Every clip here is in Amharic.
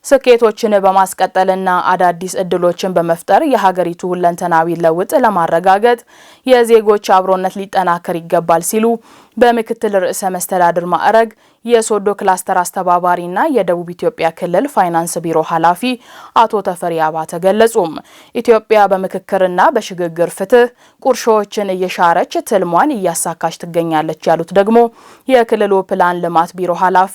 ስኬቶችን በማስቀጠልና አዳዲስ እድሎችን በመፍጠር የሀገሪቱ ሁለንተናዊ ለውጥ ለማረጋገጥ የዜጎች አብሮነት ሊጠናከር ይገባል ሲሉ በምክትል ርዕሰ መስተዳድር ማዕረግ የሶዶ ክላስተር አስተባባሪና የደቡብ ኢትዮጵያ ክልል ፋይናንስ ቢሮ ኃላፊ አቶ ተፈሪ አባተ ገለጹ። ኢትዮጵያ በምክክርና በሽግግር ፍትህ ቁርሾችን እየሻረች ትልሟን እያሳካች ትገኛለች ያሉት ደግሞ የክልሉ ፕላን ልማት ቢሮ ኃላፊ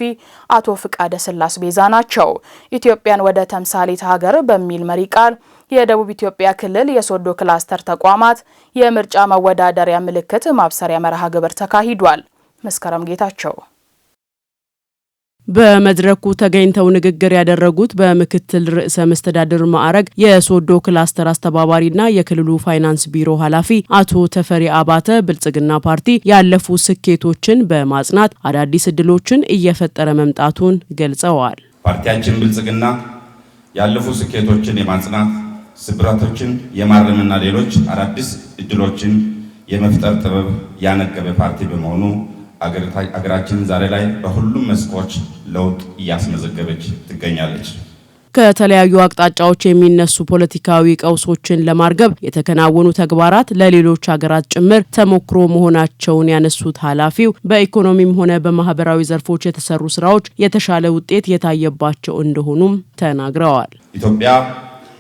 አቶ ፍቃደ ስላስ ቤዛ ናቸው። ኢትዮጵያን ወደ ተምሳሌት ሀገር በሚል መሪ ቃል የደቡብ ኢትዮጵያ ክልል የሶዶ ክላስተር ተቋማት የምርጫ መወዳደሪያ ምልክት ማብሰሪያ መርሃ ግብር ተካሂዷል። መስከረም ጌታቸው በመድረኩ ተገኝተው ንግግር ያደረጉት በምክትል ርዕሰ መስተዳድር ማዕረግ የሶዶ ክላስተር አስተባባሪና የክልሉ ፋይናንስ ቢሮ ኃላፊ አቶ ተፈሪ አባተ ብልጽግና ፓርቲ ያለፉ ስኬቶችን በማጽናት አዳዲስ እድሎችን እየፈጠረ መምጣቱን ገልጸዋል። ፓርቲያችን ብልጽግና ያለፉ ስኬቶችን የማጽናት ስብራቶችን የማረምና ሌሎች አዳዲስ እድሎችን የመፍጠር ጥበብ ያነገበ ፓርቲ በመሆኑ አገራችን ዛሬ ላይ በሁሉም መስኮች ለውጥ እያስመዘገበች ትገኛለች። ከተለያዩ አቅጣጫዎች የሚነሱ ፖለቲካዊ ቀውሶችን ለማርገብ የተከናወኑ ተግባራት ለሌሎች ሀገራት ጭምር ተሞክሮ መሆናቸውን ያነሱት ኃላፊው በኢኮኖሚም ሆነ በማህበራዊ ዘርፎች የተሰሩ ስራዎች የተሻለ ውጤት የታየባቸው እንደሆኑም ተናግረዋል። ኢትዮጵያ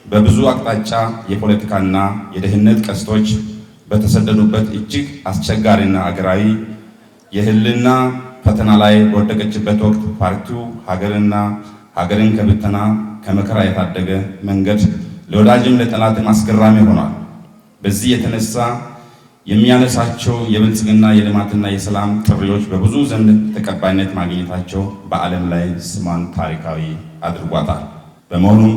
በብዙ አቅጣጫ የፖለቲካና የደህንነት ቀስቶች በተሰደዱበት እጅግ አስቸጋሪና አገራዊ የህልና ፈተና ላይ በወደቀችበት ወቅት ፓርቲው ሀገርን ከብተና ከመከራ የታደገ መንገድ ለወዳጅም ለጠላትም አስገራሚ ሆኗል። በዚህ የተነሳ የሚያነሳቸው የብልጽግና የልማትና የሰላም ጥሪዎች በብዙ ዘንድ ተቀባይነት ማግኘታቸው በዓለም ላይ ስሟን ታሪካዊ አድርጓታል። በመሆኑም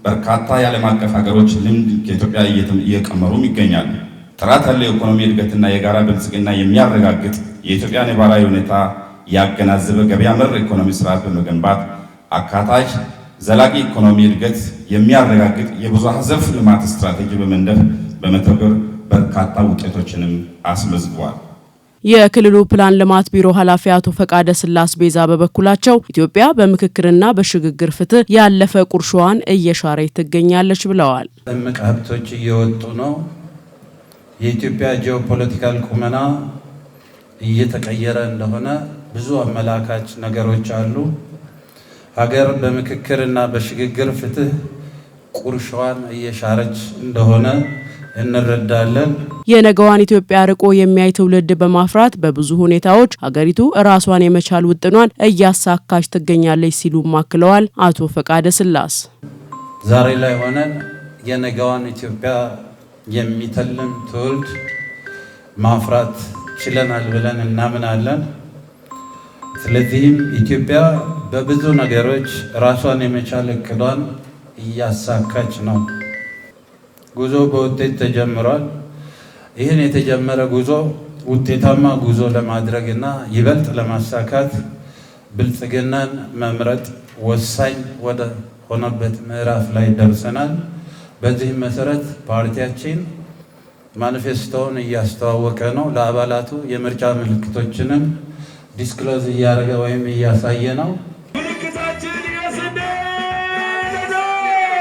በርካታ የዓለም አቀፍ ሀገሮች ልምድ ከኢትዮጵያ እየቀመሩም ይገኛሉ። ጥራት ያለው የኢኮኖሚ እድገትና የጋራ ብልጽግና የሚያረጋግጥ የኢትዮጵያ ነባራዊ ሁኔታ ያገናዘበ ገበያ መር ኢኮኖሚ ስርዓት በመገንባት አካታች ዘላቂ ኢኮኖሚ እድገት የሚያረጋግጥ የብዝሃ ዘርፍ ልማት ስትራቴጂ በመንደፍ በመተግበር በርካታ ውጤቶችንም አስመዝግቧል። የክልሉ ፕላን ልማት ቢሮ ኃላፊ አቶ ፈቃደ ስላስ ቤዛ በበኩላቸው ኢትዮጵያ በምክክርና በሽግግር ፍትህ ያለፈ ቁርሾዋን እየሻረች ትገኛለች ብለዋል። እምቅ ሀብቶች እየወጡ ነው። የኢትዮጵያ ጂኦፖለቲካል ቁመና እየተቀየረ እንደሆነ ብዙ አመላካች ነገሮች አሉ። ሀገር በምክክርና በሽግግር ፍትህ ቁርሾዋን እየሻረች እንደሆነ እንረዳለን። የነገዋን ኢትዮጵያ ርቆ የሚያይ ትውልድ በማፍራት በብዙ ሁኔታዎች ሀገሪቱ ራሷን የመቻል ውጥኗን እያሳካች ትገኛለች ሲሉ ማክለዋል። አቶ ፈቃደ ስላስ ዛሬ ላይ ሆነን የነገዋን ኢትዮጵያ የሚተልም ትውልድ ማፍራት ችለናል ብለን እናምናለን። ስለዚህም ኢትዮጵያ በብዙ ነገሮች ራሷን የመቻል እቅዷን እያሳካች ነው። ጉዞ በውጤት ተጀምሯል። ይህን የተጀመረ ጉዞ ውጤታማ ጉዞ ለማድረግና ይበልጥ ለማሳካት ብልጽግናን መምረጥ ወሳኝ ወደ ሆነበት ምዕራፍ ላይ ደርሰናል። በዚህ መሰረት ፓርቲያችን ማኒፌስቶውን እያስተዋወቀ ነው። ለአባላቱ የምርጫ ምልክቶችንም ዲስክሎዝ እያደረገ ወይም እያሳየ ነው።